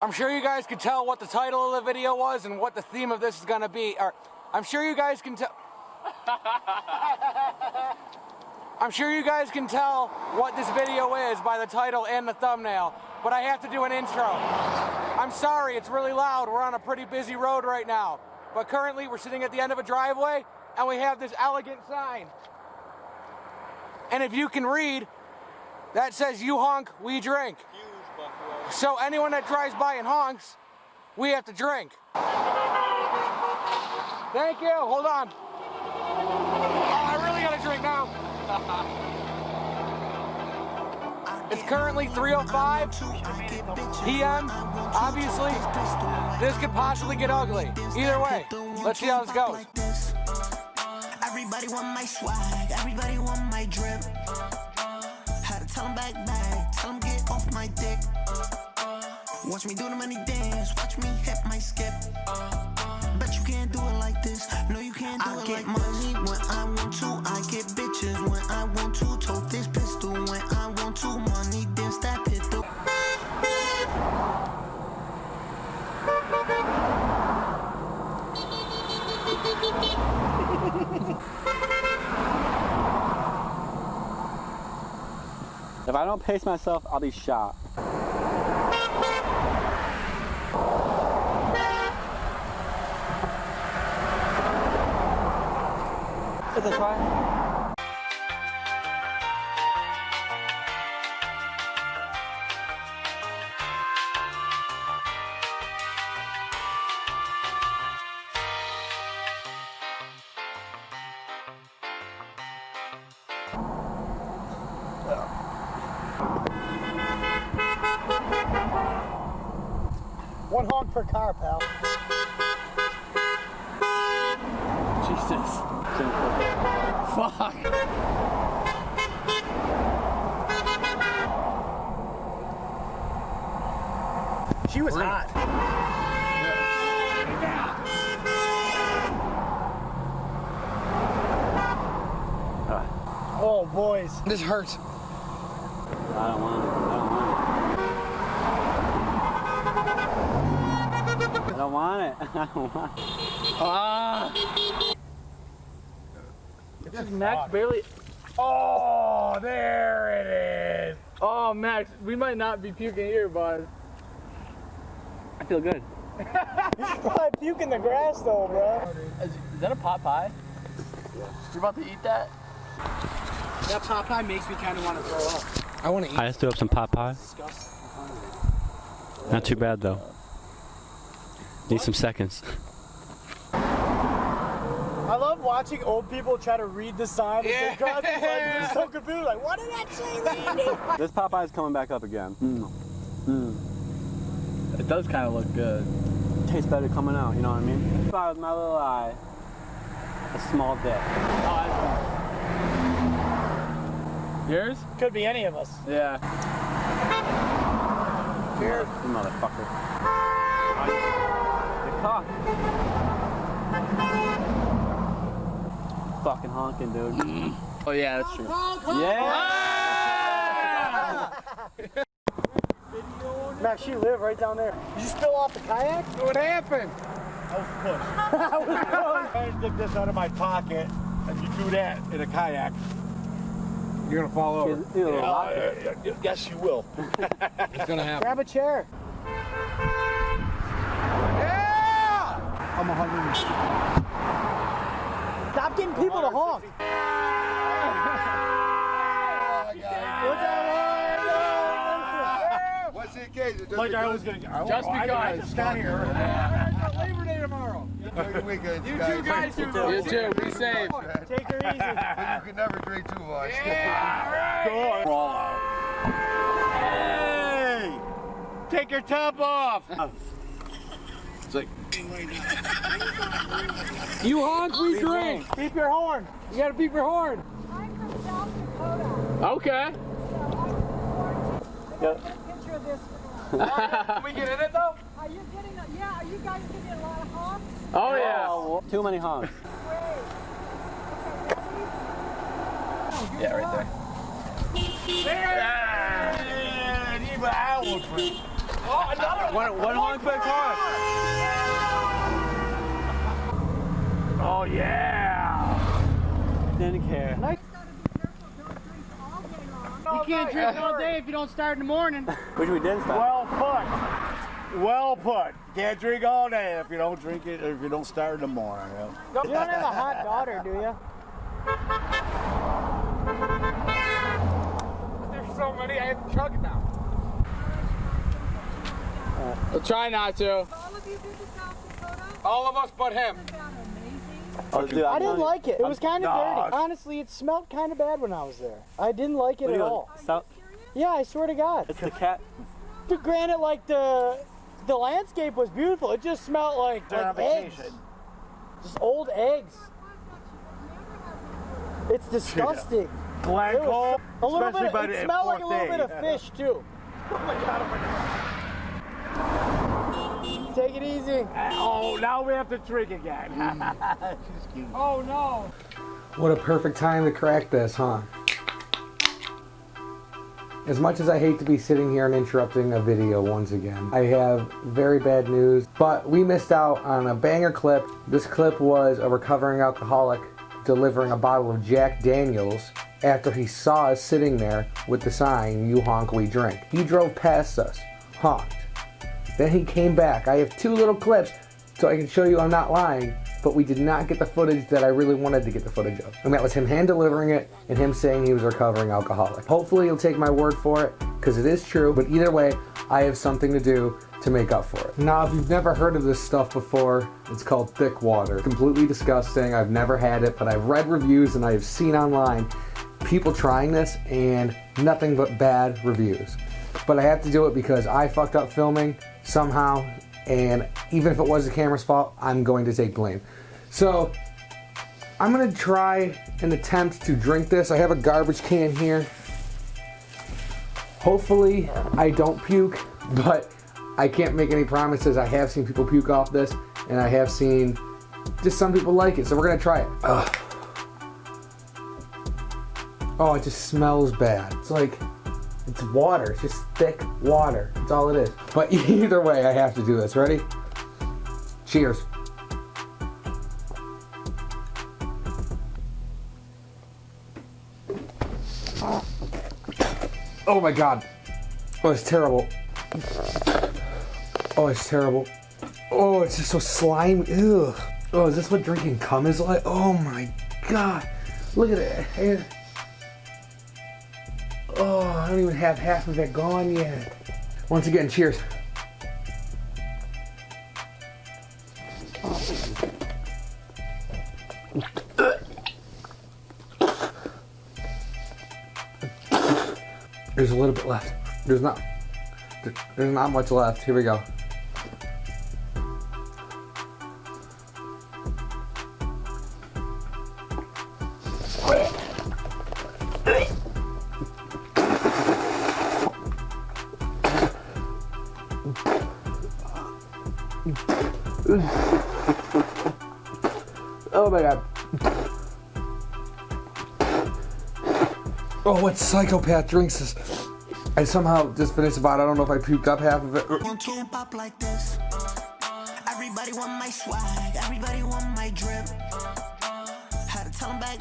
I'm sure you guys can tell what the title of the video was and what the theme of this is going to be. I'm sure you guys can tell. I'm sure you guys can tell what this video is by the title and the thumbnail, but I have to do an intro. I'm sorry, it's really loud. We're on a pretty busy road right now, but currently we're sitting at the end of a driveway and we have this elegant sign. And if you can read, that says, "You honk, we drink." So anyone that drives by and honks, we have to drink. Thank you. Hold on. Oh, I really gotta drink now. It's currently 3:05 p.m. Obviously, this could possibly get ugly. Either way, let's see how this goes. Everybody want my swag, everybody want my drip. Had to tell them back, tell them get off my dick. Watch me do the money dance, watch me hit my skip. Bet you can't do it like this, no you can't do it like this. I get money when I want to, I get bitches when I want to. Tote this pistol when I want to, money dance that pistol. If I don't pace myself, I'll be shot. Is it try? One honk per car, pal. Jesus. Fuck. She was hot. Oh, boys. This hurts. I don't want it. I don't want it. I don't want it. Ah! Max barely. Oh, there it is. Oh, Max, we might not be puking here, bud. I feel good. You should probably puke in the grass, though, bro. Is that a pot pie? Yeah. You're about to eat that? That pot pie makes me kind of want to throw up. I want to eat. I just threw up some pot pie. Not too bad though. Need some seconds. I love watching old people try to read the sign. Yeah. They're so confused. Like, what did that say, Randy? This Popeye is coming back up again. It does kind of look good. Tastes better coming out, you know what I mean? With my little eye, a small dick. Oh, yours? Could be any of us. Yeah. Cheers. You motherfucker. Get caught. Fucking honking, dude. Oh yeah, that's true. Yeah! Max, she lived right down there. Did you spill off the kayak? What happened? I was pushed. I stick this out of my pocket, and you do that in a kayak. You're gonna fall over. Yes, you will. It's gonna happen. Grab a chair. Yeah! I'm 100. Stop getting people to honk. What's the occasion? Like I was gonna. Just because. Just got here. Labor Day tomorrow. Enjoy your weekend, You two guys do You this. too. Be safe. Take her easy. But you can never drink too much. Go on. Hey! Take your top off! It's like, you honk, we drink. Beep your horn. You gotta beep your horn. I'm from South Dakota. Okay. So I Yep. want to take a picture of this. Can we get in it though? Are you getting? Are you guys getting a lot of honks? Oh yeah. Oh, too many honks. Great. Okay, Yeah, right there. Yeah, Oh, another One honk big honk. Oh, yeah. Didn't care. You gotta be careful, don't drink all day long. You can't drink all day if you don't start in the morning. Wish we didn't stop. Well put. Well put. Can't drink all day if you don't drink it, if you don't start in the morning. Yeah. You don't have a hot daughter, do you? There's so many, I have to chug it now. We'll try not to. All of you been to South Dakota? All of us but him. Isn't that amazing? Oh, dude, I didn't like it. It was kind of No. dirty. Honestly, it smelled kind of bad when I was there. I didn't like it at all. So, Yeah, I swear to God. it's the cat. But granted, like the landscape was beautiful. It just smelled like They're on eggs. vacation. Just old eggs. It's disgusting. Glen It was Cove, a little especially bit. by It the smelled like a fourth little day. bit of fish too. Take it easy. Oh, now we have to drink again. Oh no. What a perfect time to crack this, huh? As much as I hate to be sitting here and interrupting a video once again, I have very bad news, but we missed out on a banger clip. This clip was a recovering alcoholic delivering a bottle of Jack Daniels after he saw us sitting there with the sign, "You honk, we drink." He drove past us, honked. Then he came back. I have two little clips so I can show you I'm not lying, but we did not get the footage that I really wanted to get the footage of. And that was him hand delivering it and him saying he was a recovering alcoholic. Hopefully you'll take my word for it, because it is true, but either way, I have something to do to make up for it. Now, if you've never heard of this stuff before, it's called thick water. Completely disgusting. I've never had it, but I've read reviews and I've seen online people trying this and nothing but bad reviews. But I have to do it because I fucked up filming somehow, and even if it was the camera's fault, I'm going to take blame. So, I'm gonna try an attempt to drink this. I have a garbage can here. Hopefully, I don't puke, but I can't make any promises. I have seen people puke off this, and I have seen just some people like it, so we're gonna try it. Ugh. Oh, it just smells bad. It's like, it's water. It's just thick water. That's all it is. But either way, I have to do this. Ready? Cheers. Oh my God. Oh, it's terrible. Oh, it's terrible. Oh, it's just so slimy. Ugh. Oh, is this what drinking cum is like? Oh my God. Look at it. Oh, I don't even have half of it gone yet. Once again, cheers. There's a little bit left. There's not much left. Here we go. Oh my God. Oh, what psychopath drinks this? I somehow just finished the bottle. I don't know if I puked up half of it. One can't pop like this. Everybody want my swag, everybody want my drip. Had to tell them back.